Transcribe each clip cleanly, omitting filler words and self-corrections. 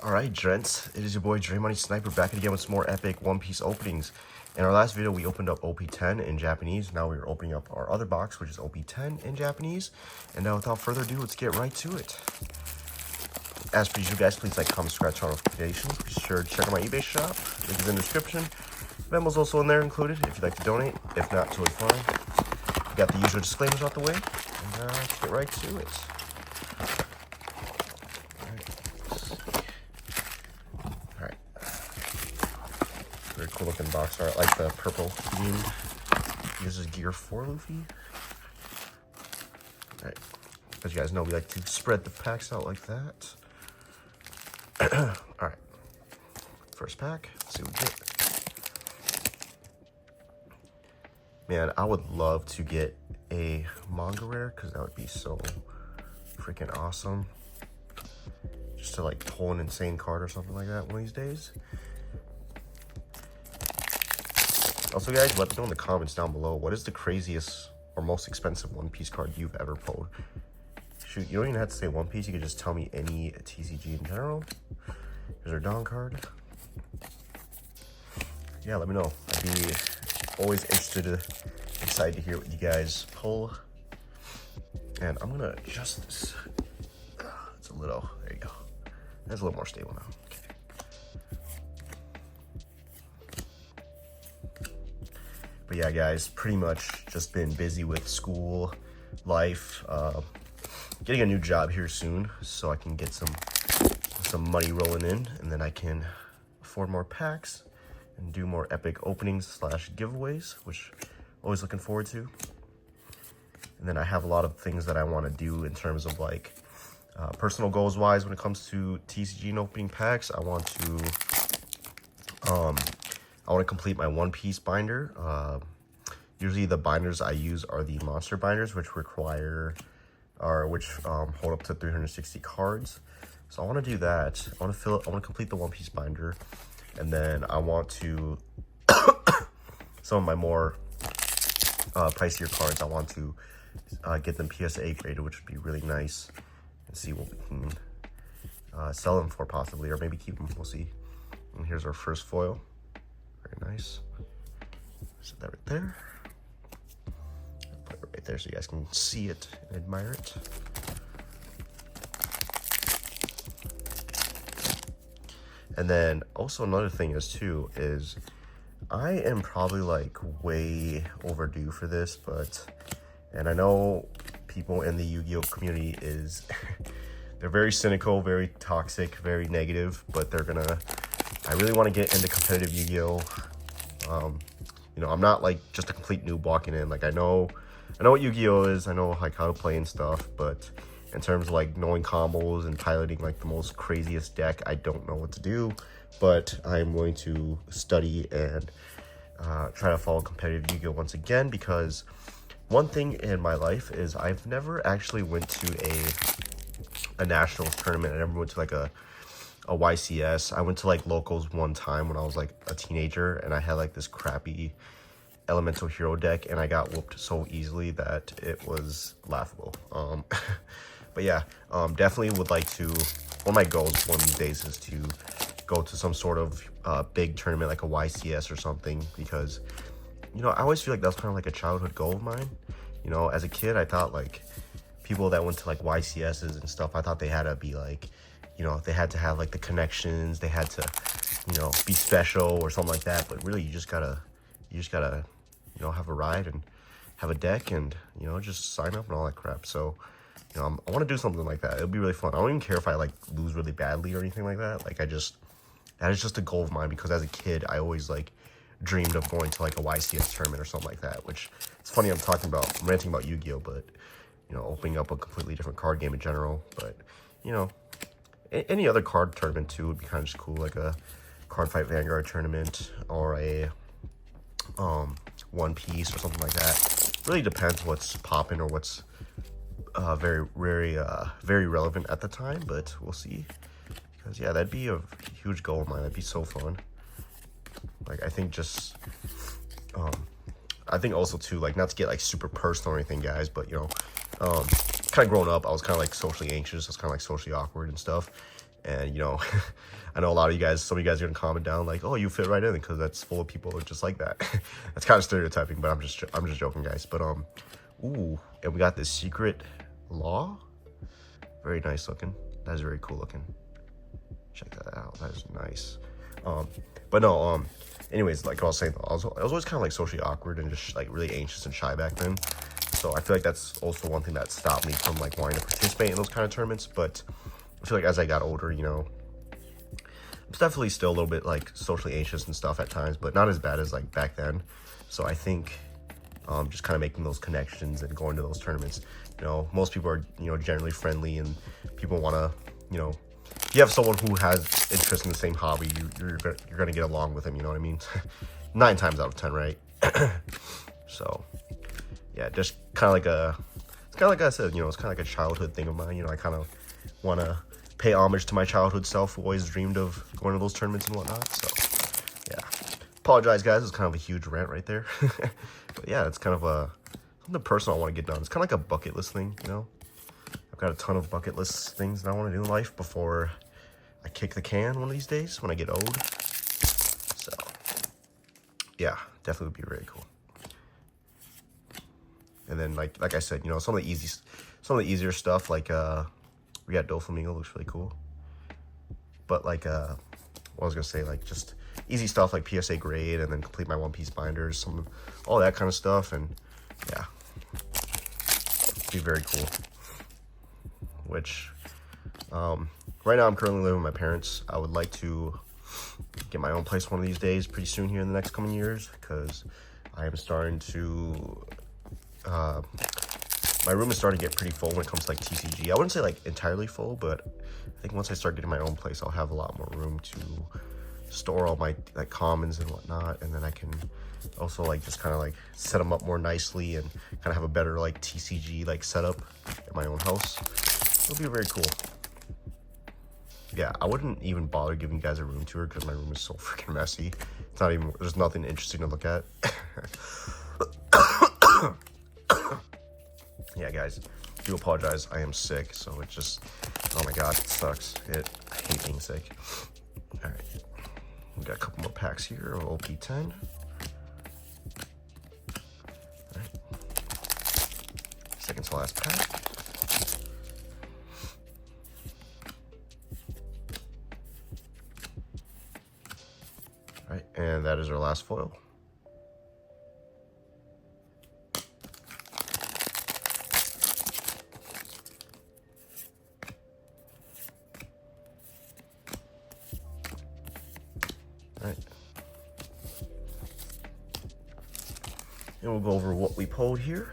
Alright, gents, it is your boy Dre Money Sniper back again with some more epic One Piece openings. In our last video, we opened up OP-10 in Japanese. Now we're opening up our other box, which is OP-10 in Japanese. And now, without further ado, let's get right to it. As per usual, guys, please like, comment, subscribe, turn on notifications. Be sure to check out my eBay shop. Link is in the description. Venmo's also in there included if you'd like to donate. If not, totally fine. We got the usual disclaimers out the way. And let's get right to it. Very cool looking box art. I like the purple themed. This is Gear 4 Luffy. Alright. As you guys know, we like to spread the packs out like that. Alright. First pack. Let's see what we get. Man, I would love to get a manga rare because that would be so freaking awesome. Just to like pull an insane card or something like that one of these days. Also, guys, let me know in the comments down below, what is the craziest or most expensive One Piece card you've ever pulled? Shoot, you don't even have to say One Piece. You can just tell me any TCG in general. Here's our Dawn card. Yeah, let me know. I'd be always excited to hear what you guys pull. And I'm going to adjust this. It's a little, there you go. That's a little more stable now. But yeah, guys, pretty much just been busy with school, life, getting a new job here soon so I can get some money rolling in, and then I can afford more packs and do more epic openings slash giveaways, which I'm always looking forward to. And then I have a lot of things that I want to do in terms of like personal goals wise when it comes to TCG and opening packs. I want to complete my One Piece binder. Usually the binders I use are the monster binders, which require, or which hold up to 360 cards. So I want to do that. I want to complete the One Piece binder, and then I want to some of my more pricier cards. I want to get them PSA graded, which would be really nice, and see what we can sell them for possibly, or maybe keep them. We'll see. And here's our first foil. Very nice. Set that right there. Put it right there so you guys can see it and admire it. And then also another thing is I am probably like way overdue for this, and I know people in the Yu-Gi-Oh community they're very cynical, very toxic, very negative, but I really want to get into competitive Yu-Gi-Oh. You know, I'm not like just a complete noob walking in. Like I know what Yu-Gi-Oh is. I know like how to play and stuff, but in terms of like knowing combos and piloting like the most craziest deck, I don't know what to do. But I'm willing to study and try to follow competitive Yu-Gi-Oh once again, because one thing in my life is I've never actually went to a nationals tournament. I never went to like a YCS. I went to like locals one time when I was like a teenager, and I had like this crappy elemental hero deck, and I got whooped so easily that it was laughable. But yeah, definitely would like to, one of my goals one of these days is to go to some sort of big tournament like a YCS or something, because you know, I always feel like that's kind of like a childhood goal of mine. You know, as a kid, I thought like people that went to like YCSs and stuff, I thought they had to be like, you know, they had to have like the connections, they had to, you know, be special or something like that. But really, you just gotta, you know, have a ride and have a deck and, you know, just sign up and all that crap. So, you know, I want to do something like that. It'll be really fun. I don't even care if I like lose really badly or anything like that. Like that is just a goal of mine, because as a kid, I always like dreamed of going to like a YCS tournament or something like that, which it's funny I'm ranting about Yu-Gi-Oh, but, you know, opening up a completely different card game in general. But, you know, any other card tournament too would be kind of just cool, like a Card Fight Vanguard tournament or a One Piece or something like that. Really depends what's popping or what's very relevant at the time, but we'll see. Because yeah, that'd be a huge goal of mine. That'd be so fun. Like I think just I think also too, like, not to get like super personal or anything, guys, but you know, kind of growing up, I was kind of like socially anxious. I was kind of like socially awkward and stuff. And, you know, I know a lot of you guys, some of you guys are gonna comment down like, oh, you fit right in because that's full of people just like that. That's kind of stereotyping, but I'm just joking, guys. But ooh, and we got this secret law. Very nice looking. That is very cool looking. Check that out. That is nice. But no, anyways, like I was saying, I was always kind of like socially awkward and just like really anxious and shy back then. So I feel like that's also one thing that stopped me from like wanting to participate in those kind of tournaments. But I feel like as I got older, you know, I'm definitely still a little bit like socially anxious and stuff at times, but not as bad as like back then. So I think just kind of making those connections and going to those tournaments, you know, most people are, you know, generally friendly and people want to, you know, if you have someone who has interest in the same hobby, you're gonna get along with them, you know what I mean? 9 times out of 10, right? So yeah, just kind of like it's kind of like I said, you know, it's kind of like a childhood thing of mine. You know, I kind of want to pay homage to my childhood self who always dreamed of going to those tournaments and whatnot. So yeah, apologize guys, it's kind of a huge rant right there. But yeah, it's kind of something personal I want to get done. It's kind of like a bucket list thing, you know. I've got a ton of bucket list things that I want to do in life before I kick the can one of these days when I get old. So yeah, definitely would be very cool. And then like I said, you know, some of the easier stuff like we got Doflamingo, looks really cool. But like what I was gonna say, like just easy stuff like PSA grade and then complete my One Piece binders, all that kind of stuff, and yeah, be very cool. Which right now I'm currently living with my parents. I would like to get my own place one of these days, pretty soon here in the next coming years, because I am starting to my room is starting to get pretty full when it comes to like TCG. I wouldn't say like entirely full, but I think once I start getting my own place, I'll have a lot more room to store all my like commons and whatnot, and then I can also like just kind of like set them up more nicely and kind of have a better like TCG like setup in my own house. It'll be very cool. Yeah, I wouldn't even bother giving you guys a room tour because my room is so freaking messy. It's not even, there's nothing interesting to look at. Yeah, guys, do apologize. I am sick, so it just, oh my god, it sucks. I hate being sick. All right, we got a couple more packs here of OP-10. All right, second to last pack. All right, and that is our last foil. All right. And we'll go over what we pulled here.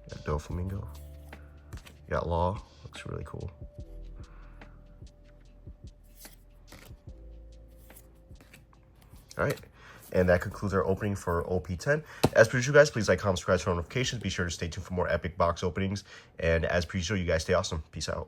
Got Doflamingo. Got Law. Looks really cool. All right, and that concludes our opening for OP-10. As per usual, guys, please like, comment, subscribe, turn on notifications. Be sure to stay tuned for more epic box openings. And as per usual, you guys stay awesome. Peace out.